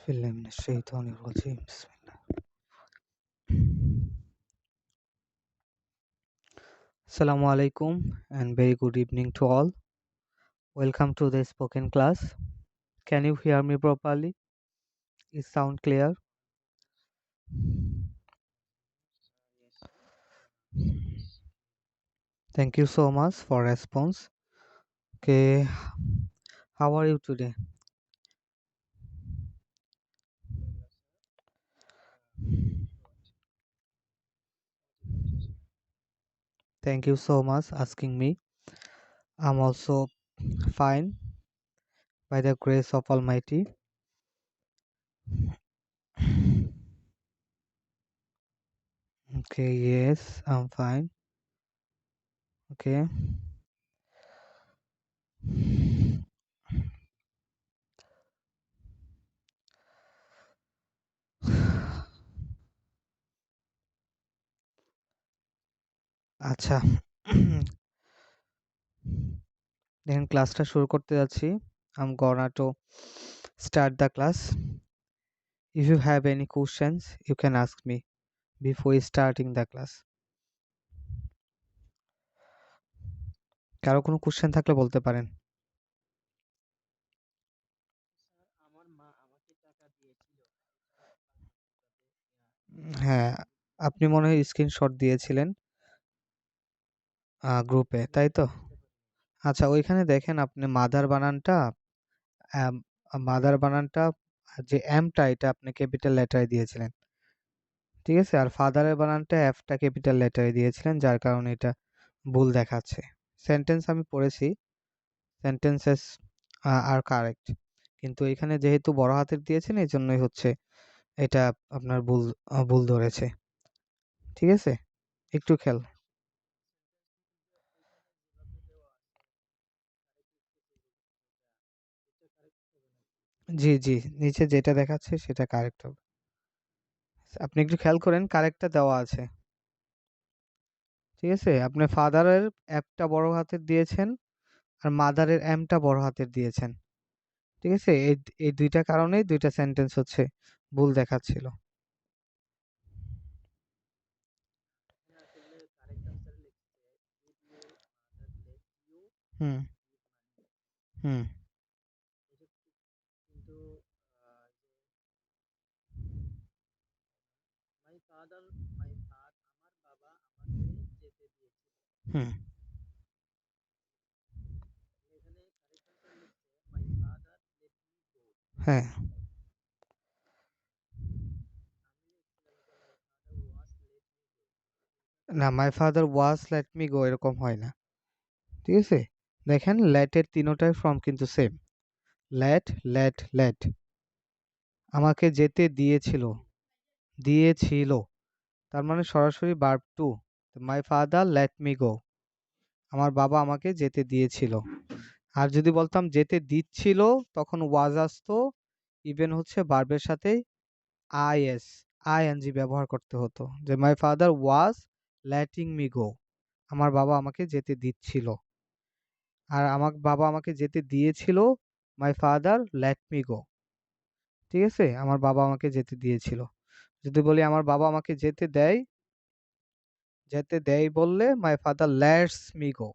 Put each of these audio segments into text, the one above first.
بالله من الشيطان الرجيم بسم الله. Assalamu alaikum and very good evening to all. Welcome to the spoken class. Can you hear me properly? Is sound clear? Thank you so much for response. Okay, how are you today? Thank you so much asking me. I'm also fine by the grace of Almighty. Okay, yes, I'm fine. Okay. আচ্ছা, দেখেন ক্লাসটা শুরু করতে যাচ্ছি. I'm gonna to start the class. If you have any questions, you can ask me before starting the class. কারো কোনো question থাকলে বলতে পারেন. হ্যাঁ, আপনি মনে হয় স্ক্রিনশট দিয়েছিলেন গ্রুপে, তাই তো? আচ্ছা, ওইখানে দেখেন আপনি মাদার বানানটা যে এমটা এটা আপনি ক্যাপিটাল লেটারে দিয়েছিলেন, ঠিক আছে? আর ফাদারের বানানটা এফটা ক্যাপিটাল লেটারে দিয়েছিলেন, যার কারণে এটা ভুল দেখাচ্ছে. সেন্টেন্স আমি পড়েছি, সেন্টেন্সেস আর কারেক্ট, কিন্তু এখানে যেহেতু বড় হাতের দিয়েছেন এই জন্যই হচ্ছে এটা আপনার ভুল ধরেছে, ঠিক আছে? একটু খেয়াল. জি জি, নিচে যেটা দেখাচ্ছে সেটা কারেক্ট হবে. আপনি একটু খেয়াল করেন, কারেক্টটা দেওয়া আছে, ঠিক আছে? আপনি ফাদারের এফটা বড় হাতের দিয়েছেন আর মাদারের এমটা বড় হাতের দিয়েছেন, ঠিক আছে? এই এই দুইটা কারণেই দুইটা সেন্টেন্স হচ্ছে ভুল দেখাচ্ছিল. হুম হুম হুম. হ্যাঁ, না, my father was let me go এরকম হয় না, ঠিক আছে? দেখেন লেটের তিনোটার ফর্ম কিন্তু সেম. লেট লেট লেট, আমাকে যেতে দিয়েছিল, দিয়েছিল, তার মানে সরাসরি verb two. My father let me go, আমার বাবা আমাকে যেতে দিয়েছিল. আর যদি বলতাম যেতে দিচ্ছিল, তখন ওয়াজ আসতো, ইভেন হচ্ছে ভার্বের সাথে আইএস আইএনজি ব্যবহার করতে হতো, যে মাই ফাদার ওয়াজ লেটিং মি গো, আমার বাবা আমাকে যেতে দিচ্ছিল. আর আমার বাবা আমাকে যেতে দিয়েছিল, মাই ফাদার লেট মি গো, ঠিক আছে? আমার বাবা আমাকে যেতে দিয়েছিল. যদি বলি আমার বাবা আমাকে যেতে দেয় বললে my father lets me go,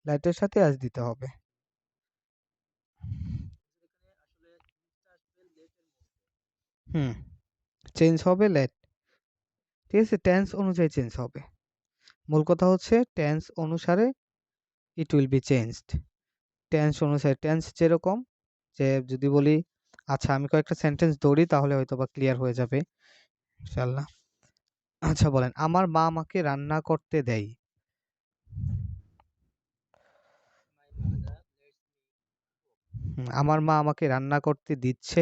লেটের সাথে আজ দিতে হবে. হুম, চেঞ্জ হবে লেট, ঠিক আছে? টেন্স অনুযায়ী চেঞ্জ হবে. মূল কথা হচ্ছে টেন্স অনুসারে it will be changed. Tense অনুসারে, টেন্স যেরকম, যে যদি বলি, আচ্ছা আমি কয়েকটা সেন্টেন্স ধরি তাহলে হয়তো বা ক্লিয়ার হয়ে যাবে ইনশাল্লাহ. আচ্ছা বলেন, আমার মা আমাকে রান্না করতে দেয়. আমার মা আমাকে রান্না করতে দিচ্ছে.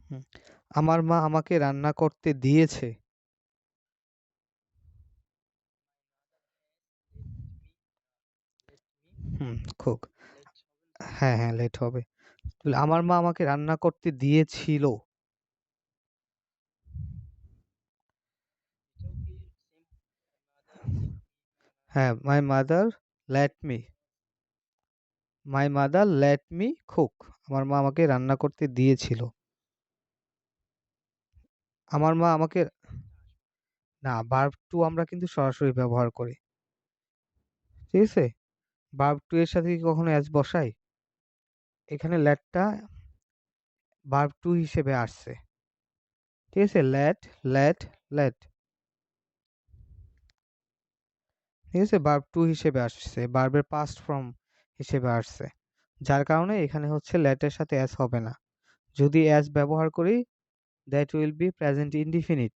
হুম, আমার মা আমাকে রান্না করতে দিয়েছে. হুম, খুব. হ্যাঁ হ্যাঁ, লেট হবে. তাহলে আমার মা আমাকে রান্না করতে দিয়েছিল. হ্যাঁ, my mother let me. My mother let me cook. আমার মা আমাকে রান্না করতে দিয়েছিল। আমার মা আমাকে না, ভার্ব টু আমরা কিন্তু সরাসরি ব্যবহার করি। ঠিক আছে? ভার্ব টু এর সাথে কি কখনো অ্যাস বসাই? এখানে লেটটা ভার্ব টু হিসেবে আসছে। ঠিক আছে? Let, let, let. ঠিক আছে? ভার্ব টু হিসেবে আসছে। ভার্বের পাস্ট ফর্ম হিসেবে আসছে। যার কারণে এখানে হচ্ছে লেটের সাথে অ্যাস হবে না। যদি অ্যাস ব্যবহার করি that will be present indefinite.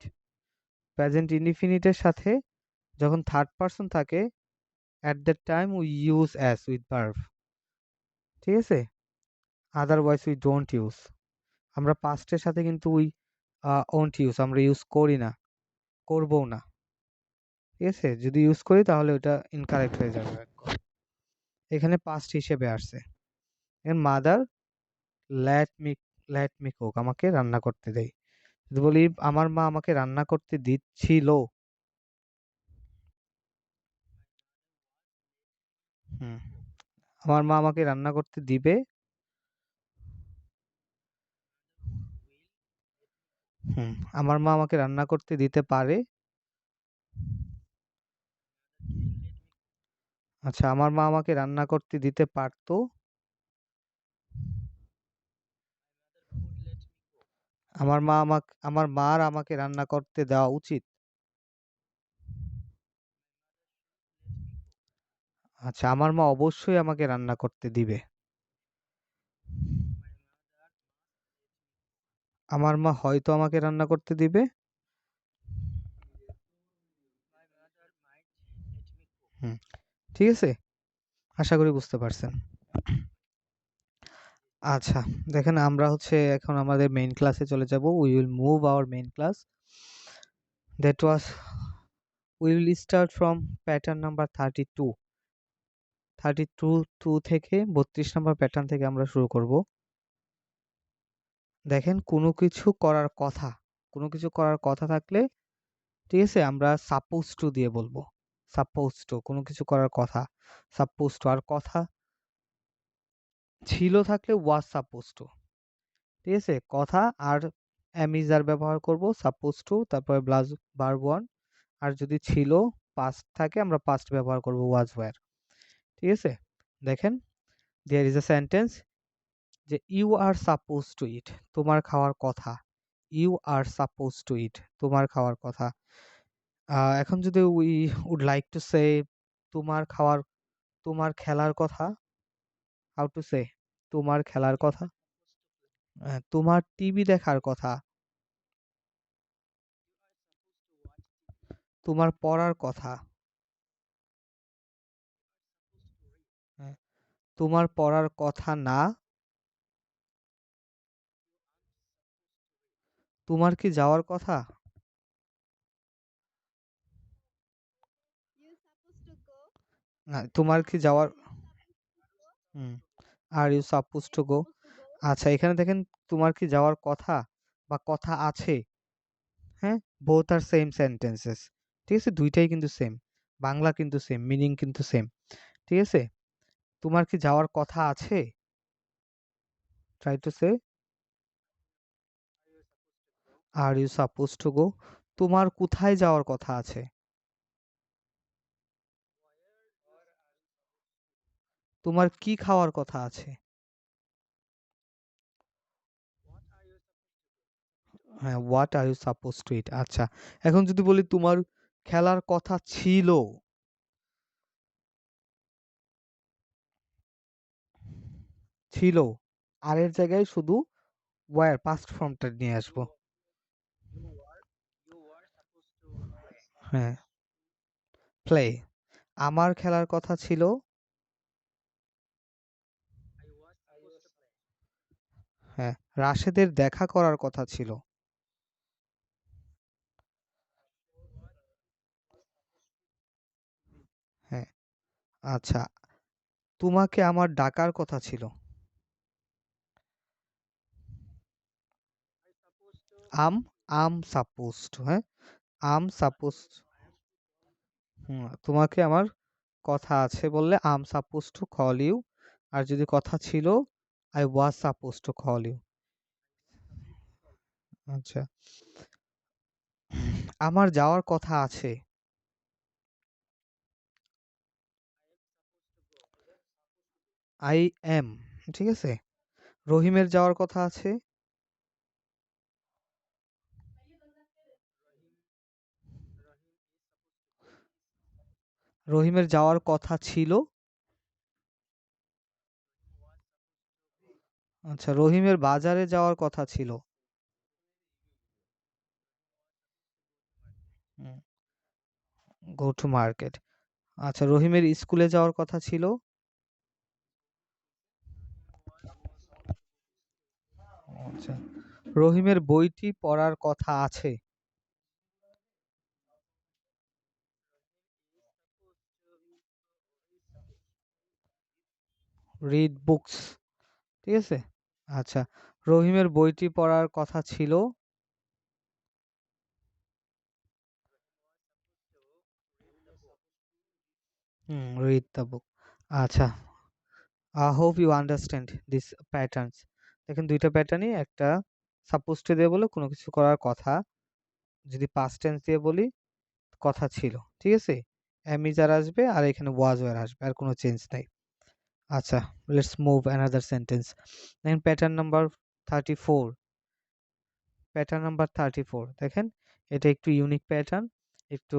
Present ইনডিফিনিটের সাথে যখন থার্ড পারসন থাকে at that time we use as with verb। ঠিক আছে? otherwise we don't use। আমরা পাস্টের সাথে কিন্তু উই won't use, আমরা ইউজ করি না, করবও না। ঠিক আছে? যদি ইউজ করি তাহলে ওটা ইনকারেক্ট হয়ে যাবে। এখানে পাস্ট হিসেবে আসছে। এর mother let me let me cook, আমাকে রান্না করতে দেয়। যদি বলি আমার মা আমাকে রান্না করতে দিচ্ছিল। হুম, আমার মা আমাকে রান্না করতে দিবে। হুম, আমার মা আমাকে রান্না করতে দিতে পারে। আচ্ছা, আমার মা আমাকে রান্না করতে দিতে পারতো। আমার মার আমাকে রান্না করতে দেওয়া উচিত। আচ্ছা, আমার মা অবশ্যই আমাকে রান্না করতে দিবে। আমার মা হয়তো আমাকে রান্না করতে দিবে। হুম, ঠিক আছে? আশা করি বুঝতে পারছেন। আচ্ছা, দেখেন আমরা হচ্ছে এখন আমাদের মেইন ক্লাসে চলে যাব। We will move our main class. That was we will start from pattern number 32। 32 থেকে 32 নাম্বার প্যাটার্ন থেকে আমরা শুরু করব। দেখেন কোনো কিছু করার কথা থাকলে ঠিক আছে আমরা সাপোজ টু দিয়ে বলবো। সাপোজ টু কোনো কিছু করার কথা, সাপোজ টু। আর কথা ছিল থাকলে ওয়াজ সাপোজ টু। ঠিক আছে? কথা আর অ্যামিজার ব্যবহার করব সাপোজ টু, তারপরে প্লাস ভার্ব ওয়ান। আর যদি ছিল পাস্ট থাকে আমরা পাস্ট ব্যবহার করব ওয়াজ ওয়্যার। ঠিক আছে? দেখেন দেয়ার ইজ আ সেন্টেন্স যে you are suppose to eat, তোমার খাওয়ার কথা। You are suppose to eat, তোমার খাওয়ার কথা। এখন যদি we would like to say তোমার খাওয়ার, তোমার খেলার কথা, হাউ টু সে তোমার খেলার কথা, তোমার টিভি দেখার কথা, তোমার পড়ার কথা, হ্যাঁ, তোমার পড়ার কথা না, তোমার কি যাওয়ার কথা, তোমার কি যাওয়ার, হুম, are you suppose to go. আচ্ছা, এখানে দেখেন তোমার কি যাওয়ার কথা বা কথা আছে, হ্যাঁ, বোথ আর সেম সেন্টেন্সেস। ঠিক আছে? দুইটাই কিন্তু সেম, বাংলা কিন্তু সেম, মিনিং কিন্তু সেম। ঠিক আছে? তোমার কি যাওয়ার কথা আছে, try to say are you suppose to go. তোমার কোথায় যাওয়ার কথা আছে, তোমার কি খাওয়ার কথা আছে, হ্যাঁ, what are you suppose to eat. আচ্ছা, এখন যদি বলি তোমার খেলার কথা ছিল, ছিল আর এর জায়গায় শুধু ওয়্যার পাস্ট ফর্মটা নিয়ে আসবো। হ্যাঁ, প্লে। আমার খেলার কথা ছিল, হ্যাঁ, রাশেদের দেখা করার কথা ছিল। হ্যাঁ, আচ্ছা, তোমাকে আমার ডাকার কথা ছিল। আম আম সাপোজড, হ্যাঁ, আম সাপোজ, হুম, তোমাকে আমার কথা আছে বললে আম সাপোজ টু কল ইউ। আর যদি কথা ছিল I was supposed to call you. আচ্ছা। আমার যাওয়ার কথা আছে। I am, ঠিক আছে? রহিমের যাওয়ার কথা আছে। রহিমের যাওয়ার কথা ছিল। আচ্ছা, রহিমের বাজারে যাওয়ার কথা ছিল। হুম, go to market. আচ্ছা, রহিমের স্কুলে যাওয়ার কথা ছিল। আচ্ছা, রহিমের বইটি পড়ার কথা আছে। read books, ঠিক আছে? আচ্ছা, রহিমের বইটি পড়ার কথা ছিল। read the book. আচ্ছা, I hope you understand these patterns. দেখেন ২ টা প্যাটার্নই, একটা সাপোজ টু দিয়ে বলে কোনো কিছু করার কথা, যদি past tense দিয়ে বলি কথা ছিল। ঠিক আছে? am is আর আসবে আর এখানে was were আসবে, আর কোনো চেঞ্জ নাই। আচ্ছা, let's move another sentence. দেখেন প্যাটার্ন নাম্বার 34। প্যাটার্ন নাম্বার 34 দেখেন, এটা একটু ইউনিক প্যাটার্ন, একটু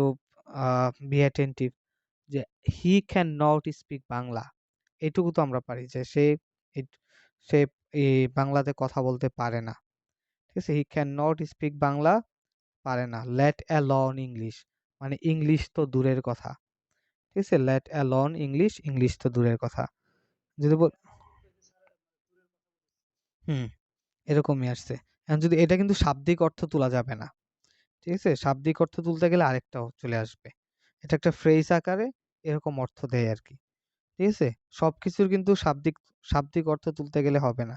বি অ্যাটেনটিভ। যে হি ক্যান নট স্পিক বাংলা, এটুকু তো আমরা পারি যে এট- সে এই বাংলাতে কথা বলতে পারে না। ঠিক আছে, হি ক্যান নট স্পিক বাংলা, পারে না। লেট অ্যালোন ইংলিশ, মানে ইংলিশ তো দূরের কথা। ঠিক আছে, লেট অ্যালোন ইংলিশ, ইংলিশ তো দূরের কথা। যদি হুম, এরকমই আসছে। এখন যদি এটা কিন্তু শাব্দিক অর্থ তোলা যাবে না। ঠিক আছে, শাব্দিক অর্থ তুলতে গেলে আরেকটাও চলে আসবে। এটা একটা ফ্রেজ আকারে এরকম অর্থ দেয় আর কি। ঠিক আছে, সবকিছুর কিন্তু শাব্দিক শাব্দিক অর্থ তুলতে গেলে হবে না।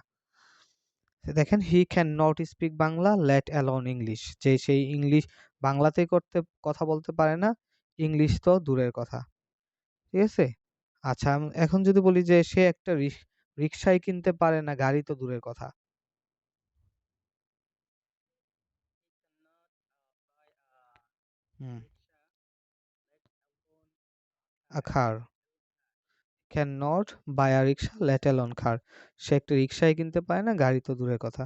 দেখেন, হি can not speak Bangla let alone English, যে সেই ইংলিশ বাংলাতেই কথা বলতে পারে না, ইংলিশ তো দূরের কথা। ঠিক আছে। আচ্ছা, এখন যদি বলি যে সে একটা রিক্সাই কিনতে পারে না, গাড়ি তো দূরের কথা। হুম, Akhar, can not buy a rickshaw let alone car, সে একটা রিক্সাই কিনতে পারে না, গাড়ি তো দূরের কথা।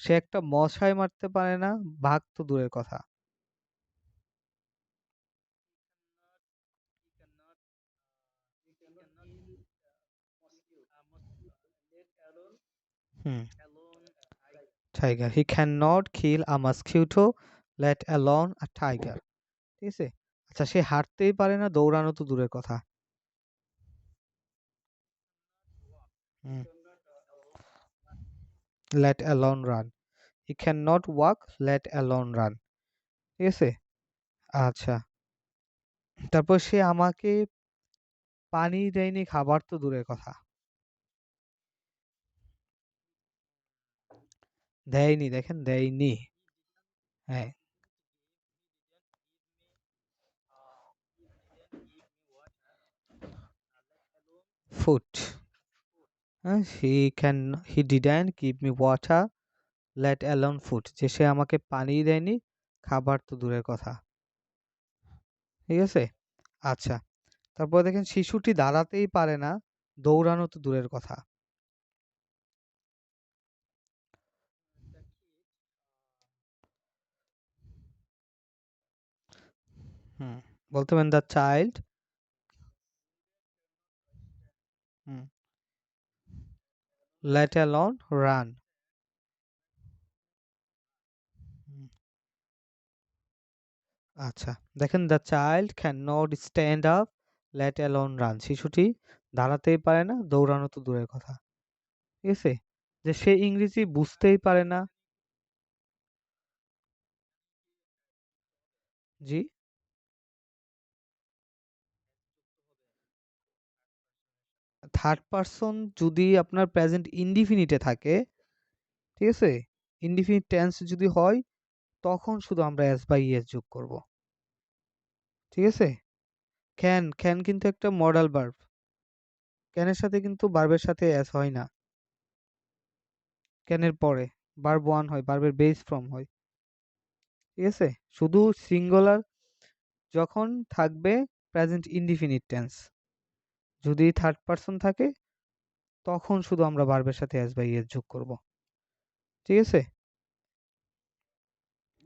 সে একটা মশাই মারতে পারে না, বাঘ তো দূরের কথা। হুম, tiger, he can not kill a mosquito let alone a tiger. ঠিক আছে। আচ্ছা, সে হাঁটতেই পারে না, দৌড়ানো তো দূরের কথা। হুম, let alone run, he can not walk let alone run. ঠিক আছে। আচ্ছা, তারপর সে আমাকে পানি দেয়নি, খাবার তো দূরের কথা। দেয়নি, দেখেন দেয়নি। হ্যাঁ, ফুড। হ্যাঁ, he didn't give me water let alone food, যে সে আমাকে পানি দেয়নি, খাবার তো দূরের কথা। ঠিক আছে। আচ্ছা, তারপর দেখেন, শিশুটি দাঁড়াতেই পারে না, দৌড়ানো তো দূরের কথা। হুম, বলতে পারেন the child, hmm, let alone run. আচ্ছা, দেখেন, the child can not stand up late alone run, শিশুটি দাঁড়াতেই পারে না, দৌড়ানো তো দূরের কথা। ঠিক আছে, যে সে ইংরেজি বুঝতেই পারে না। জি, থার্ড পারসন যদি আপনার প্রেজেন্ট ইনডিফিনিটে থাকে, ঠিক আছে, ইনডিফিনিট টেন্স যদি হয়, তখন শুধু আমরা এস বা ইএস যোগ করব। ঠিক আছে। ক্যান ক্যান কিন্তু একটা মডাল ভার্ব। ক্যানের সাথে কিন্তু ভার্বের সাথে এস হয় না। ক্যানের পরে ভার্ব ওয়ান হয়, ভার্বের বেস ফর্ম হয়। ঠিক আছে? শুধু সিঙ্গুলার যখন থাকবে প্রেজেন্ট ইনডিফিনিট টেন্স। যদি থার্ড পারসন থাকে তখন শুধু আমরা ভার্বের সাথে এস বা ইএস যোগ করব। ঠিক আছে?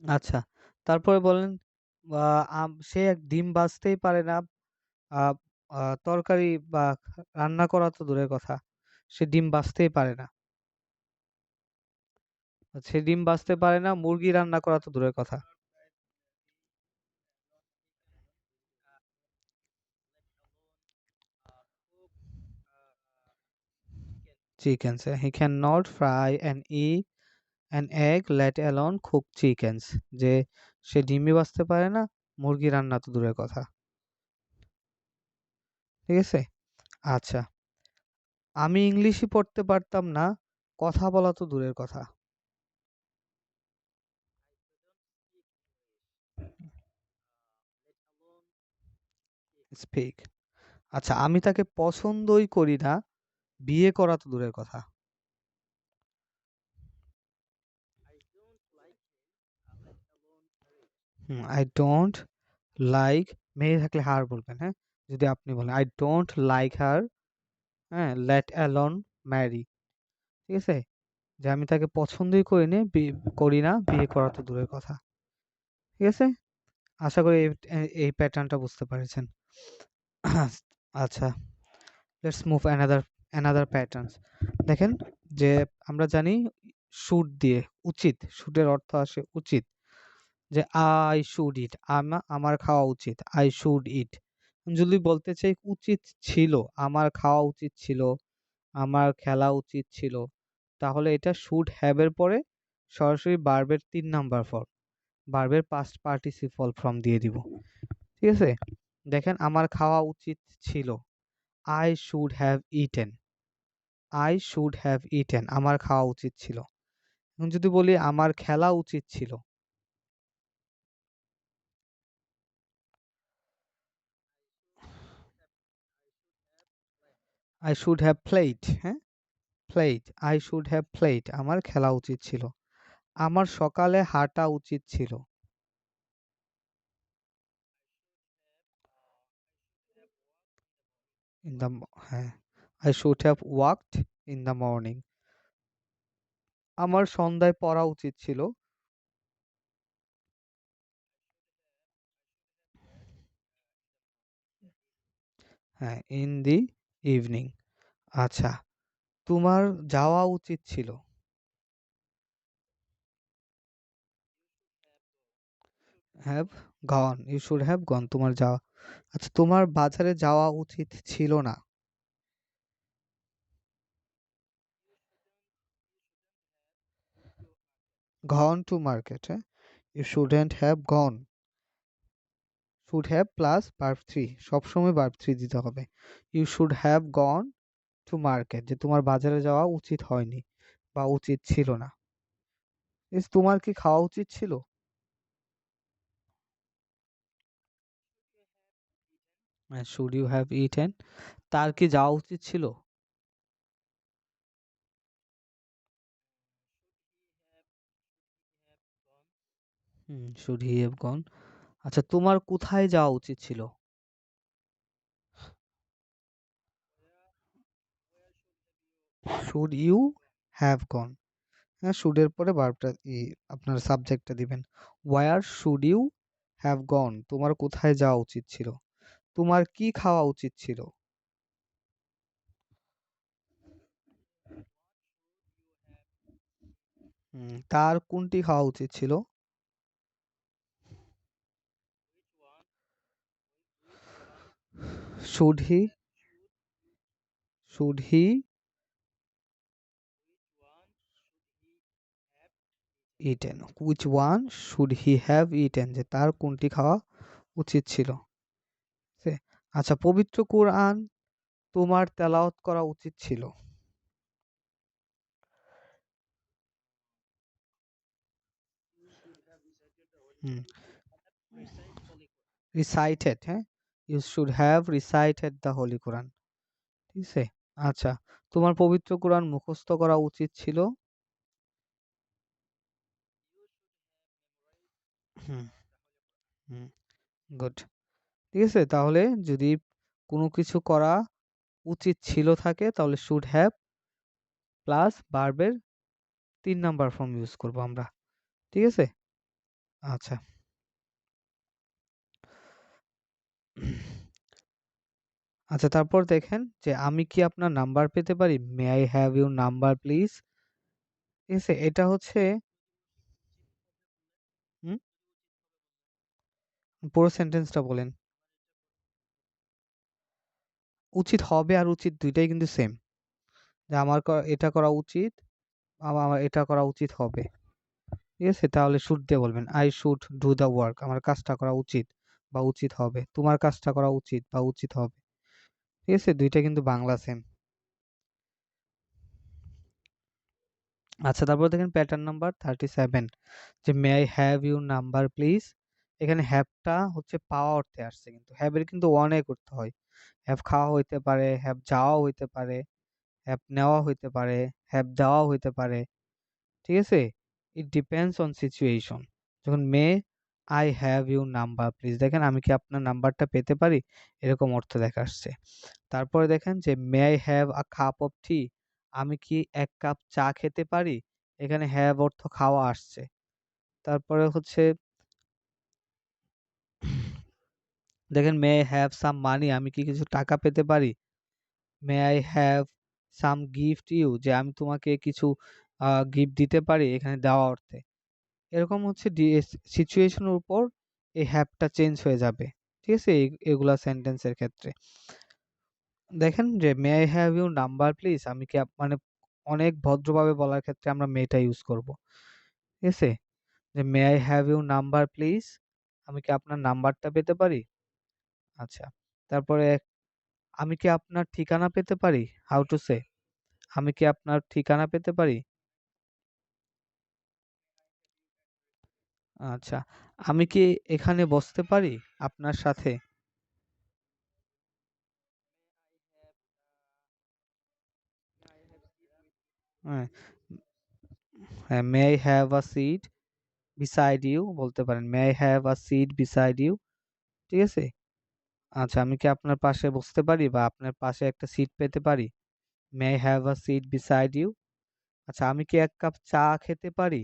আচ্ছা, তারপরে বলেন সে এক ডিম ভাজতেই পারে না, আ আ তরকারি বা রান্না করা তো দূরের কথা। সে ডিম ভাজতেই পারে না। সে ডিম ভাজতে পারে না, মুরগি রান্না করা তো দূরের কথা। Chickens. He cannot fry an egg, let alone cook chickens. যে সে ডিমই ভাজতে পারে না, মুরগি রান্না তো দূরের কথা। ঠিক আছে? আচ্ছা। আমি ইংলিশই পড়তে পারতাম না, কথা বলা তো দূরের কথা। স্পিক। আচ্ছা, আমি তাকে পছন্দই করি না, বিয়ে করা তো দূরের কথা। I don't like, মেয়ে থাকলে হার বলবেন, হ্যাঁ? যদি আপনি বলেন I don't like her, হ্যাঁ? let alone marry. ঠিক আছে? যে আমি তাকে পছন্দই করি না, বিয়ে করা তো দূরের কথা। ঠিক আছে? আশা করি এই প্যাটার্নটা বুঝতে পেরেছেন। আচ্ছা, লেটস মুভ অ্যানাদার প্যাটার্নস। দেখেন যে আমরা জানি শুড দিয়ে উচিত, শুডের অর্থ আসে উচিত। যে আই শুড ইট, আমার খাওয়া উচিত, আই শুড ইট। যদি বলতে চাই উচিত ছিল, আমার খাওয়া উচিত ছিল, আমার খেলা উচিত ছিল, তাহলে এটা শুড হ্যাভ এর পরে সরাসরি ভার্বের ৩ নাম্বার ফর্ম, ভার্বের পাস্ট পার্টিসিপল ফর্ম দিয়ে দিব। ঠিক আছে? দেখেন আমার খাওয়া উচিত ছিল, I should have eaten, I should have eaten, আমার খাওয়া উচিত ছিল। এখন যদি বলি আমার খেলা উচিত ছিল, আই শুড হ্যাভ প্লেইড, হ্যাঁ? Played, I should have played, আমার খেলা উচিত ছিল। আমার সকালে হাঁটা উচিত ছিল। ইন দ্য হ্যাঁ, I should have walked in the morning. আমার সন্ধ্যায় পড়া উচিত ছিল। হ্যাঁ, ইন দি ইভনিং। আচ্ছা, তোমার যাওয়া উচিত ছিল। Have gone, you should have gone, তোমার যাওয়া। আচ্ছা, তোমার বাজারে যাওয়া উচিত ছিল না। গন টু মার্কেট, হ্যাঁ? You shouldn't have gone, should have plus verb three, সবসময় ভার্ব থ্রি দিতে হবে। You should have gone to market, যে তোমার বাজারে যাওয়া উচিত হয়নি বা উচিত ছিল না। তোমার কি খাওয়া উচিত ছিল? শুড ইউ হ্যাভ ইটেন, তার কি যাওয়া উচিত ছিল? Should he have gone. আচ্ছা, তোমার কোথায় যাওয়া উচিত ছিল? শুড ইউ হ্যাভ গন, হ্যাঁ, শুড এর পরে ভার্বটা আপনার সাবজেক্টটা দিবেন। Where should you have gone, তোমার কোথায় যাওয়া উচিত ছিল? তোমার কি খাওয়া উচিত ছিল? তার কোনটি খাওয়া উচিত ছিল? Should he, should he eaten, which one should he have eaten, যে তার কোনটি খাওয়া উচিত ছিল। সে আচ্ছা, পবিত্র কোরআন তোমার তেলাওয়াত করা উচিত ছিল। হুম, রিসাইটেড, হ্যাঁ? You should have recited the holy Quran. ঠিক আছে? আচ্ছা, তোমার পবিত্র কোরআন মুখস্থ করা উচিত ছিল। হুম, হুম, গুড। ঠিক আছে? তাহলে যদি কোনো কিছু করা উচিত ছিল থাকে তাহলে should have প্লাস ভার্বের ৩ নাম্বার ফর্ম ইউজ করব আমরা। ঠিক আছে? আচ্ছা। আচ্ছা, তারপর দেখেন যে আমি কি আপনার নাম্বার পেতে পারি? May I have your number please? ঠিক আছে? এটা হচ্ছে হুম, পুরো সেন্টেন্সটা বলেন। উচিত হবে আর উচিত ২ টাই কিন্তু সেম। যে আমার এটা করা উচিত, আমার এটা করা উচিত হবে। ঠিক আছে? তাহলে শুড দিয়ে বলবেন। I should do the work. আমার কাজটা করা উচিত বা উচিত হবে। তোমার কাজটা করা উচিত বা উচিত হবে। ঠিক আছে? ২ টা কিন্তু বাংলা সেম। আচ্ছা, তারপর দেখেন প্যাটার্ন নাম্বার 37 যে may I have your number please? এখানে হ্যাভটা হচ্ছে পাওয়া অর্থে আসছে কিন্তু। হ্যাভ এর কিন্তু অনেক অর্থ হয়। হ্যাভ খাওয়া হইতে পারে, হ্যাভ যাওয়া হইতে পারে, হ্যাভ নেওয়া হইতে পারে, হ্যাভ দেওয়া হইতে পারে। ঠিক আছে? It depends on situation. যখন may I have your number please দেখেন আমি কি আপনার নাম্বারটা পেতে পারি? এরকম অর্থ দেখা আসছে। তারপরে দেখেন যে may I have a cup of tea? আমি কি ১ কাপ চা খেতে পারি? এখানে হ্যাভ অর্থ খাওয়া আসছে। তারপরে হচ্ছে দেখেন মে আই হ্যাভ সাম মানি? আমি কি কিছু টাকা পেতে পারি? May I have some gift you? যে আমি তোমাকে কিছু গিফট দিতে পারি? এখানে দেওয়া অর্থে। এরকম হচ্ছে সিচুয়েশন এর উপর এই হ্যাভ টা চেঞ্জ হয়ে যাবে। ঠিক আছে? এগুলা সেন্টেন্সের ক্ষেত্রে। দেখেন যে may I have your number please? আমি কি মানে অনেক ভদ্রভাবে বলার ক্ষেত্রে আমরা মে টা ইউজ করব। ঠিক আছে? যে may I have your number please? আমি কি আপনার নাম্বারটা পেতে পারি? আচ্ছা। তারপরে আমি কি আপনার ঠিকানা পেতে পারি? How to say? আমি কি আপনার ঠিকানা পেতে পারি? আচ্ছা। আমি কি এখানে বসতে পারি আপনার সাথে? হ্যাঁ, হ্যাঁ, may I have a seat beside you বলতে পারেন। May I have a seat beside you? ঠিক আছে? আচ্ছা, আমি কি আপনার পাশে বসতে পারি বা আপনার পাশে একটা সিট পেতে পারি? May I have a seat beside you? আচ্ছা, আমি কি ১ কাপ চা খেতে পারি?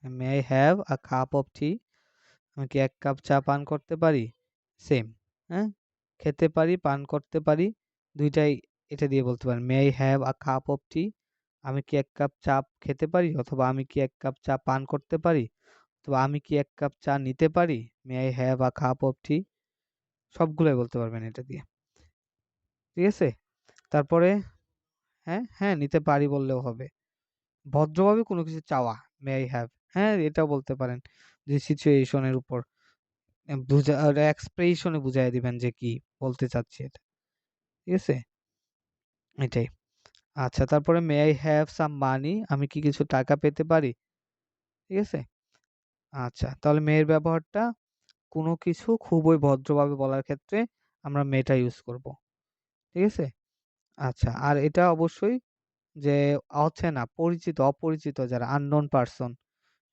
May I have a cup of tea? আমি কি ১ কাপ চা পান করতে পারি? সেম, হ্যাঁ? খেতে পারি, পান করতে পারি ২ টাই এটা দিয়ে বলতে পারেন। May I have a cup of tea? আমি কি ১ কাপ চা খেতে পারি? অথবা আমি কি ১ কাপ চা পান করতে পারি? অথবা আমি কি ১ কাপ চা নিতে পারি? May I have a cup of tea? সবগুলাই বলতে পারবেন এটা দিয়ে। ঠিক আছে? তারপরে হ্যাঁ, হ্যাঁ, নিতে পারি বললেও হবে। ভদ্রভাবে কোনো কিছু চাওয়া, মে আই হ্যাভ। হ্যাঁ, এটাও বলতে পারেন। যে সিচুয়েশন এর উপর এক্সপ্রেশন এ বুঝাইয়া দিবেন যে কি বলতে চাচ্ছি এটা। ঠিক আছে? এটাই। আচ্ছা, তারপরে মে আই হ্যাভ সাম মানি? আমি কি কিছু টাকা পেতে পারি? ঠিক আছে? আচ্ছা, তাহলে মে এর ব্যবহারটা কোনো কিছু খুবই ভদ্রভাবে বলার ক্ষেত্রে আমরা মে টা ইউজ করব। ঠিক আছে? আচ্ছা, আর এটা অবশ্যই যে অচেনা, পরিচিত, অপরিচিত যারা unknown person,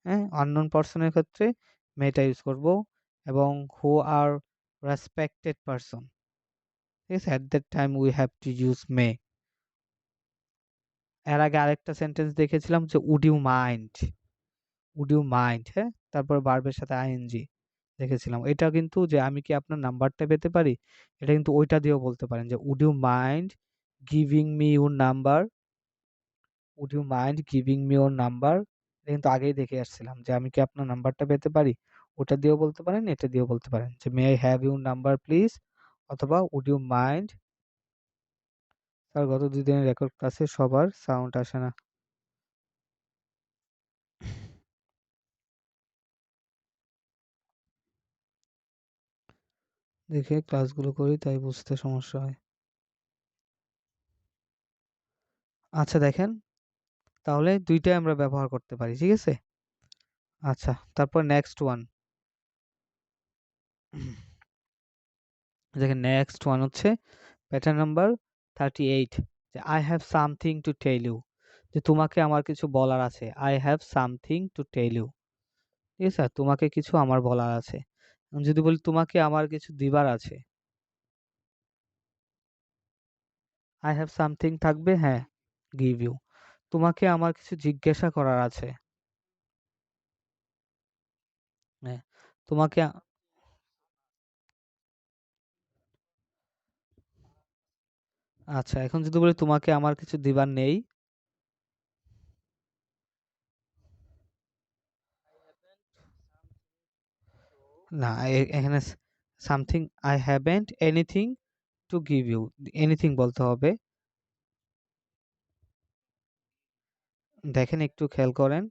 হ্যাঁ? unknown person এর ক্ষেত্রে মে টা ইউজ করব এবং who are respected person, ঠিক আছে? At that time we have to use may. এর আগে আরেকটা সেন্টেন্স দেখেছিলাম যে would you mind? would you mind, হ্যাঁ? তারপর ভার্বের সাথে আইএনজি দেখেছিলাম। এটা কিন্তু যে আমি কি আপনার নাম্বারটা পেতে পারি? এটা কিন্তু ওইটা দিয়েও বলতে পারেন যে would you mind giving me your number? would you mind giving me your number? এটা কিন্তু আগেই দেখে আসছিলাম যে আমি কি আপনার নাম্বারটা পেতে পারি? ওটা দিয়েও বলতে পারেন, এটা দিয়েও বলতে পারেন যে may I have your number please? অথবা would you mind? স্যার গত ২ দিনের রেকর্ড ক্লাসে সবার সাউন্ড আসে না। দেখে ক্লাসগুলো করি তাই বুঝতে সমস্যা হয়। আচ্ছা, দেখেন তাহলে ২ টাই আমরা ব্যবহার করতে পারি। ঠিক আছে? আচ্ছা, তারপর নেক্সট ওয়ান। দেখেন নেক্সট ওয়ান হচ্ছে প্যাটার্ন নাম্বার 38, যে I have something to tell you, যে তোমাকে আমার কিছু বলার আছে। I have something to tell you, ঠিক আছে? তোমাকে কিছু আমার বলার আছে। এখন যদি বলি তোমাকে আমার কিছু দিবার আছে, আই হ্যাভ সামথিং থাকবে, হ্যাঁ, গিভ ইউ। তোমাকে আমার কিছু জিজ্ঞাসা করার আছে, হ্যাঁ, তোমাকে আচ্ছা, এখন যদি বলি তোমাকে আমার কিছু দিবার নেই, না, এখানে something, I haven't anything to give you, anything বলতে হবে। দেখেন একটু খেয়াল করেন,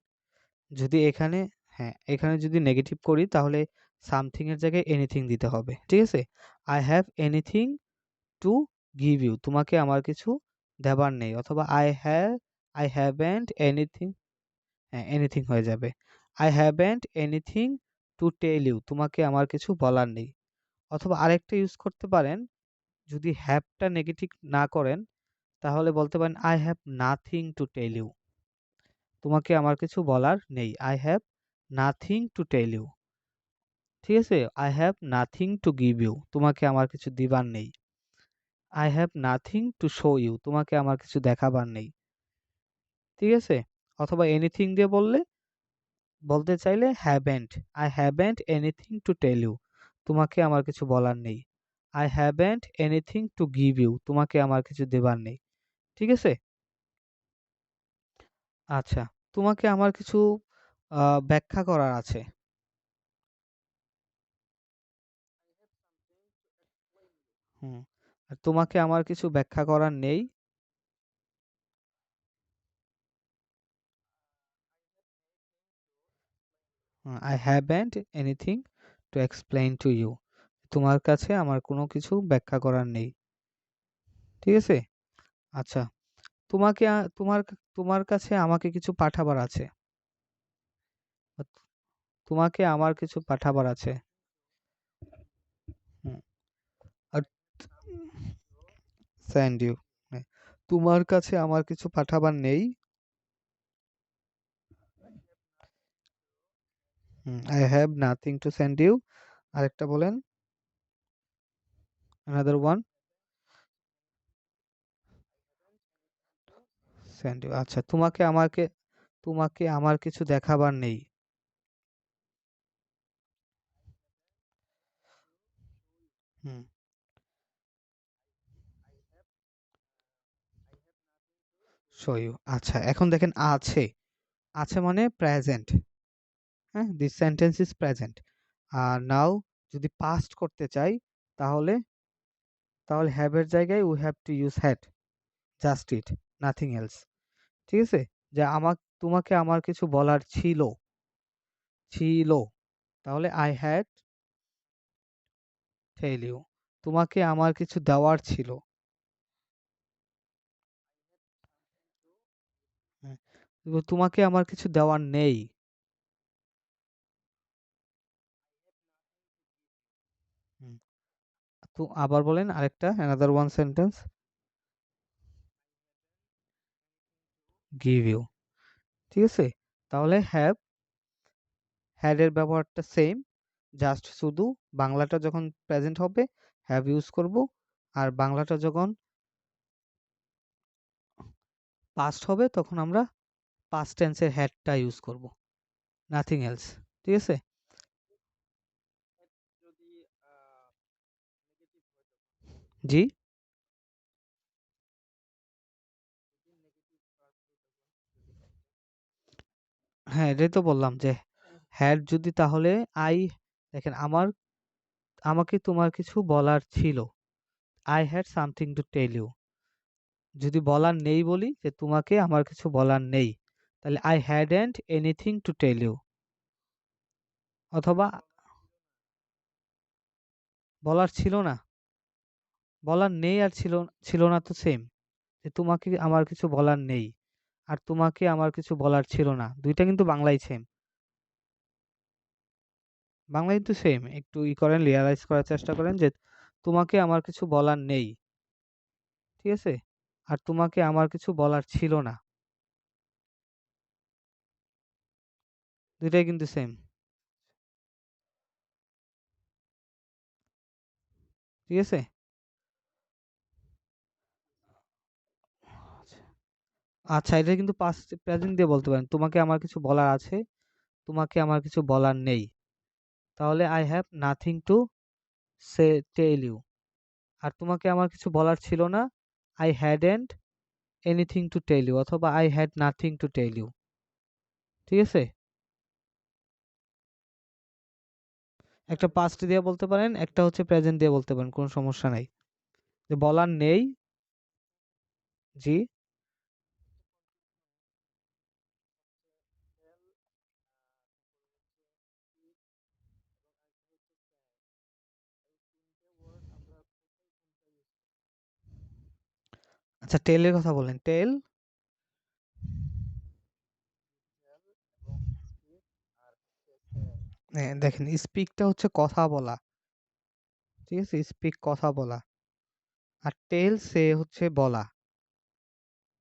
যদি এখানে, হ্যাঁ, এখানে যদি নেগেটিভ করি তাহলে সামথিং এর জায়গায় এনিথিং দিতে হবে, ঠিক আছে? I have anything to give you, তোমাকে আমার কিছু দেবার নেই, অথবা আই হ্যাভেন্ট এনিথিং, হ্যাঁ, এনিথিং হয়ে যাবে। I haven't anything to tell you, তোমাকে আমার কিছু বলার নেই। অথবা আরেকটা ইউজ করতে পারেন, যদি হ্যাভটা নেগেটিভ না করেন তাহলে বলতে পারেন I have nothing to tell you, তোমাকে আমার কিছু বলার নেই। I have nothing to tell you, ঠিক আছে? I have nothing to give you, তোমাকে আমার কিছু দিবার নেই। I have nothing to show you, তোমাকে আমার কিছু দেখাবার নেই, ঠিক আছে? অথবা এনিথিং দিয়ে বলতে চাইলে haven't, I haven't anything to tell you, তোমাকে আমার কিছু বলার নেই। I haven't anything to give you, তোমাকে আমার কিছু দেবার নেই, ঠিক আছে? আচ্ছা, তোমাকে আমার কিছু ব্যাখ্যা করার আছে। হুম। আর তোমাকে আমার কিছু ব্যাখ্যা করার নেই। I haven't anything to explain to you. তোমার কাছে আমার কোনো কিছু ব্যাখ্যা করার নেই। ঠিক আছে? আচ্ছা। তোমাকে তোমার কাছে আমাকে কিছু পাঠাবার আছে। আত তোমাকে আমার কিছু পাঠাবার আছে। হুম। আর send you, হ্যাঁ। তোমার কাছে আমার কিছু পাঠাবার নেই। I have nothing to send you. আরেকটা বলেন। Another one. Send you. আচ্ছা, তোমাকে আমার কিছু দেখাবার নেই। হুম। Show you. আচ্ছা, এখন দেখেন আছে। আছে মানে প্রেজেন্ট। হ্যাঁ? This sentence is present. আর নাও যদি পাস্ট করতে চাই তাহলে have এর জায়গায় we have to use had. Just it. Nothing else. ঠিক আছে? যে তোমাকে আমার কিছু বলার ছিল। ছিল। তাহলে I had tell you. তোমাকে আমার কিছু দেওয়ার ছিল। হ্যাঁ। তোমাকে আমার কিছু দেওয়ার নেই। হুম। তো আবার বলেন আরেকটা, another one sentence. Give you. ঠিক আছে? তাহলে have, had এর ব্যবহারটা সেম, জাস্ট শুধু বাংলাটা যখন প্রেজেন্ট হবে হ্যাভ ইউজ করব, আর বাংলাটা যখন পাস্ট হবে তখন আমরা পাস্ট টেন্সের হ্যাডটা ইউজ করব, নাথিং এলস। ঠিক আছে? জি, হ্যাঁ, এটাই তো বললাম যে হ্যাড যদি তাহলে আই, দেখেন আমাকে তোমার কিছু বলার ছিল, I had something to tell you. যদি বলার নেই বলি যে তোমাকে আমার কিছু বলার নেই, তাহলে I hadn't anything to tell you. অথবা বলার ছিল না, বলার নেই আর ছিল ছিল না তো সেম, যে তোমাকে আমার কিছু বলার নেই আর তোমাকে আমার কিছু বলার ছিল না, দুইটা কিন্তু বাংলায় সেম। বাংলা কিন্তু সেম। একটু করেন, রিয়ালাইজ করার চেষ্টা করেন যে তোমাকে আমার কিছু বলার নেই। ঠিক আছে? আর তোমাকে আমার কিছু বলার ছিল না। ২ টাই কিন্তু সেম। ঠিক আছে? আচ্ছা, এটা কিন্তু পাস্ট প্রেজেন্ট দিয়ে বলতে পারেন। তোমাকে আমার কিছু বলার আছে, তোমাকে আমার কিছু বলার নেই। তাহলে I have nothing to tell you। আর তোমাকে আমার কিছু বলার ছিল না, I hadn't anything to tell you অথবা I had nothing to tell you। ঠিক আছে? একটা পাস্ট দিয়ে বলতে পারেন, একটা হচ্ছে প্রেজেন্ট দিয়ে বলতে পারেন, কোনো সমস্যা নাই। যে বলার নেই। জি। আচ্ছা, টেল এর কথা বললেন। টেল, হ্যাঁ, দেখেন স্পিকটা হচ্ছে কথা বলা। ঠিক আছে? স্পিক কথা বলা। আর টেল সে হচ্ছে বলা।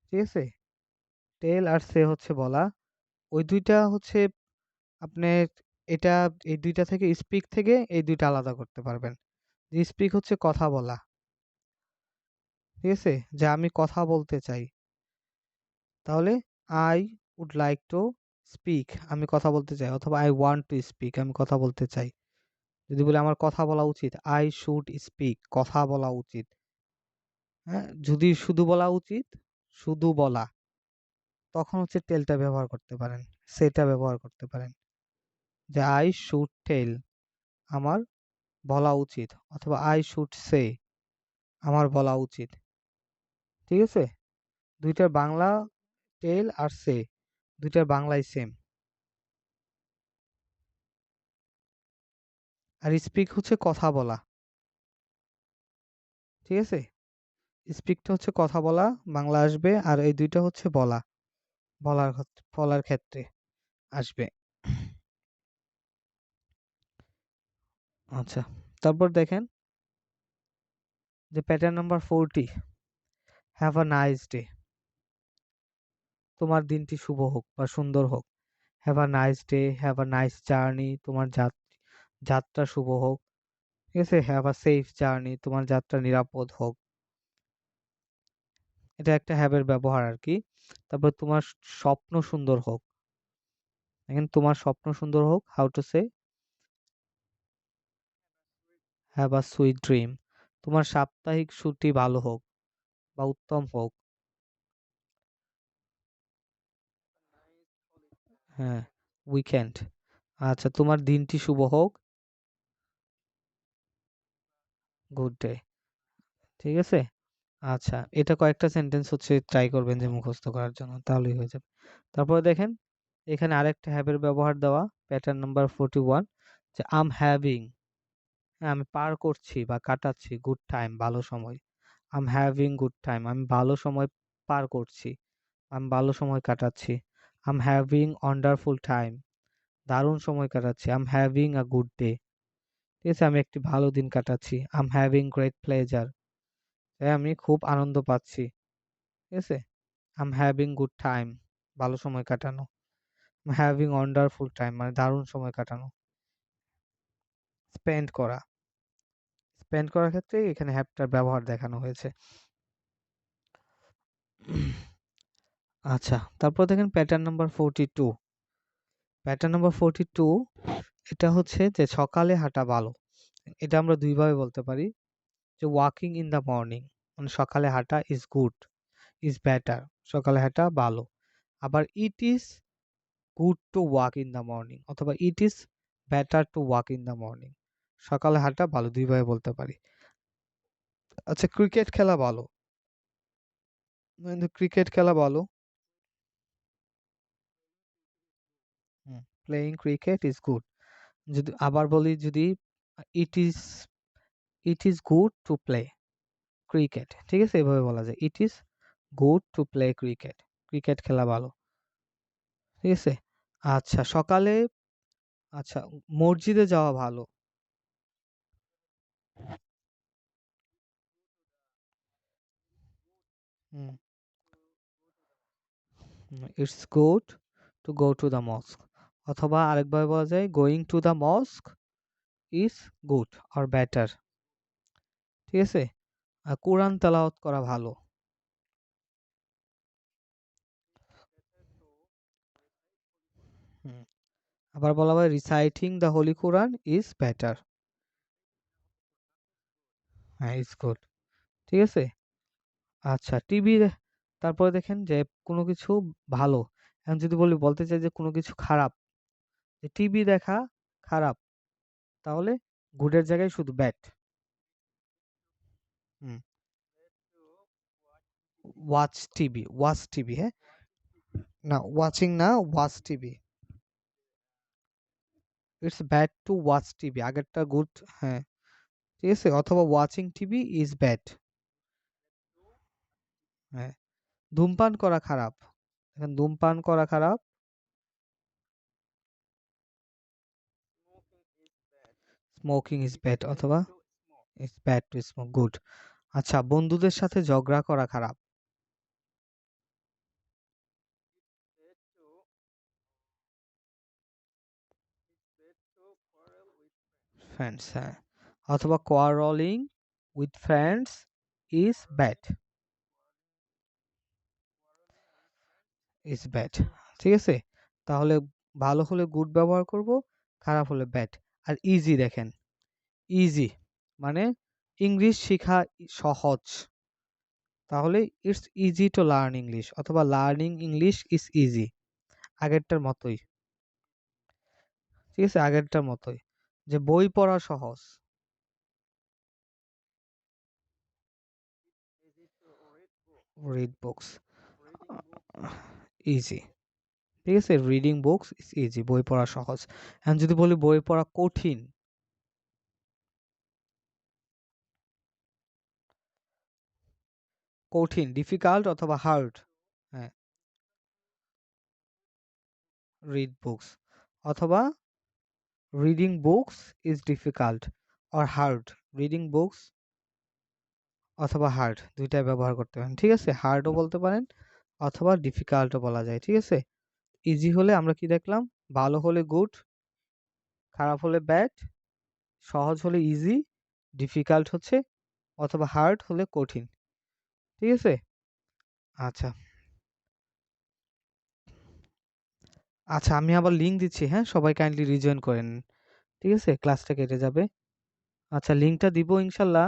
ঠিক আছে? টেল আর সে হচ্ছে বলা। ওই ২ টা হচ্ছে আপনার এটা এই ২ টা থেকে স্পিক থেকে এই ২ টা আলাদা করতে পারবেন। যে স্পিক হচ্ছে কথা বলা। ঠিক আছে? যে আমি কথা বলতে চাই। তাহলে I would like to speak, আমি কথা বলতে চাই, অথবা I want to speak, আমি কথা বলতে চাই। যদি বলি আমার কথা বলা উচিত, I should speak, কথা বলা উচিত। হ্যাঁ? যদি শুধু বলা উচিত, শুধু বলা, তখন হচ্ছে টেলটা ব্যবহার করতে পারেন। সেটা ব্যবহার করতে পারেন। যে I should tell, আমার বলা উচিত, অথবা I should say, আমার বলা উচিত। ঠিক আছে? ২ টার বাংলা টেল আর সে, ২ টার বাংলাই সেম। আর স্পিক হচ্ছে কথা বলা। ঠিক আছে? স্পিকটা হচ্ছে কথা বলা, বাংলা আসবে। আর এই ২ টা হচ্ছে বলা, বলার ক্ষেত্রে আসবে। আচ্ছা, তারপর দেখেন যে pattern number 40, have a nice day. তোমার দিনটি শুভ হোক বা সুন্দর হোক। Have a nice day, have a nice journey, তোমার যাত্রা শুভ হোক। ঠিক আছে? হ্যাভ আ সেফ জার্নি, তোমার যাত্রা নিরাপদ হোক। এটা একটা হ্যাভ এর ব্যবহার আরকি। তারপর তোমার স্বপ্ন সুন্দর হোক। দেখেন তোমার স্বপ্ন সুন্দর হোক, how to say? Have a sweet dream. তোমার সাপ্তাহিক ছুটি ভালো হোক বা উত্তম হোক। হ্যাঁ, উইকেন্ড। আচ্ছা, তোমার দিনটি শুভ হোক, গুড ডে। ঠিক আছে? আচ্ছা, এটা কয়েকটা সেন্টেন্স হচ্ছে ট্রাই করবেন যে মুখস্থ করার জন্য, তাহলেই হয়ে যাবে। তারপরে দেখেন এখানে আরেকটা হ্যাভ এর ব্যবহার দেওয়া, প্যাটার্ন নাম্বার 41, যে আম হ্যাভিং, হ্যাঁ, আমি পার করছি বা কাটাচ্ছি গুড টাইম, ভালো সময়। আম হ্যাভিং গুড টাইম, আমি ভালো সময় পার করছি, আমি ভালো সময় কাটাচ্ছি। আম হ্যাভিং ওয়ান্ডারফুল টাইম, দারুণ সময় কাটাচ্ছি। আম হ্যাভিং আ গুড ডে, ঠিক আছে, আমি একটি ভালো দিন কাটাচ্ছি। আম হ্যাভিং গ্রেট প্লেজার, আমি খুব আনন্দ পাচ্ছি। ঠিক আছে? আম হ্যাভিং গুড টাইম, ভালো সময় কাটানো। আম হ্যাভিং ওয়ান্ডারফুল টাইম, মানে দারুণ সময় কাটানো। স্পেন্ড করা, স্পেন্ড করার ক্ষেত্রে এখানে হ্যাভটার ব্যবহার দেখানো হয়েছে। আচ্ছা, তারপর দেখেন প্যাটার্ন নাম্বার 42। প্যাটার্ন নাম্বার 42, এটা হচ্ছে যে সকালে হাঁটা ভালো। এটা আমরা ২ ভাবে বলতে পারি। যে ওয়াকিং ইন দ্য মর্নিং, মানে সকালে হাঁটা ইজ গুড, ইজ বেটার, সকালে হাঁটা ভালো। আবার it is good to walk in the morning, অথবা it is better to walk in the morning. সকালে হাঁটা ভালো, ২ ভাবে বলতে পারি। আচ্ছা, ক্রিকেট খেলা ভালো, কিন্তু ক্রিকেট খেলা ভালো। Playing cricket is good. যদি আবার বলি, যদি it is it is good to play cricket, ঠিক আছে, এভাবে বলা যায়। ইট is good to play cricket, cricket খেলা ভালো। ঠিক আছে? আচ্ছা, সকালে আচ্ছা, মসজিদে যাওয়া ভালো। হুম, it's good to go to the mosque. অথবা আরেকভাবে বলা যায় going to the mosque is good or better. ঠিক আছে? কোরআন তেলাওয়াত করা ভালো। হুম, আবার বলা হয় reciting the holy Quran is better. হ্যাঁ, ইজ গুড। ঠিক আছে? আচ্ছা, টিভি তারপরে দেখেন যে কোনো কিছু ভালো। এখন যদি বলতে চাই যে কোনো কিছু খারাপ, যে টিভি দেখা খারাপ, তাহলে গুডের জায়গায় শুধু ব্যাড। হুম, ওয়াচ টিভি, হ্যাঁ? না, ওয়াচিং না, watch TV. It's bad to watch TV, আগেরটা গুড। হ্যাঁ, ঠিক আছে? অথবা ওয়াচিং টিভি ইজ ব্যাড। হ্যাঁ, ধূমপান করা খারাপ। এখন ধূমপান করা খারাপ, স্মোকিং ইজ ব্যাড, অথবা it's bad to smoke, good. আচ্ছা, বন্ধুদের সাথে ঝগড়া করা খারাপ। ফ্রেন্ডস, হ্যাঁ। অথবা quarrelling with friends is bad, is bad. ঠিক আছে? তাহলে ভালো হলে গুড ব্যবহার করব, খারাপ হলে ব্যাড। আর ইজি দেখেন, ইজি মানে ইংলিশ শেখা সহজ। তাহলে it's easy to learn English, অথবা লার্নিং ইংলিশ ইজ ইজি। আগেরটার মতোই। ঠিক আছে? আগেরটার মতোই। যে বই পড়া সহজ। Read books easy. ঠিক আছে? রিডিং বুকস ইজ ইজি, বই পড়া সহজ। এখন যদি বলি বই পড়া কঠিন, কঠিন ডিফিকাল্ট অথবা হার্ড। হ্যাঁ, রিড বুকস। অথবা reading books is difficult or hard. Reading books অথবা হার্ড, দুইটাই ব্যবহার করতে পারেন। ঠিক আছে? হার্ডও বলতে পারেন অথবা ডিফিকাল্টও বলা যায়। ঠিক আছে? ইজি হলে আমরা কি দেখলাম? ভালো হলে গুড, খারাপ হলে ব্যাড, সহজ হলে ইজি, ডিফিকাল্ট হচ্ছে অথবা হার্ড হলে কঠিন। ঠিক আছে? আচ্ছা, আচ্ছা, আমি আবার লিঙ্ক দিচ্ছি, হ্যাঁ? সবাই কাইন্ডলি রিজয়েন করেন। ঠিক আছে? ক্লাসটা কেটে যাবে। আচ্ছা, লিঙ্কটা দিব ইনশাল্লাহ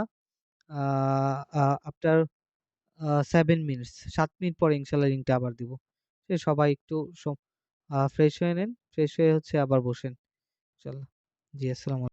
আফটার 7 মিনিটস, 7 মিনিট পরে ইনশাল্লাহ লিঙ্কটা আবার দিব। সবাই একটু ফ্রেশ হয়ে নেন, ফ্রেশ হয়ে হচ্ছে আবার বসেন। ইনশাল্লাহ। জি, আসসালামু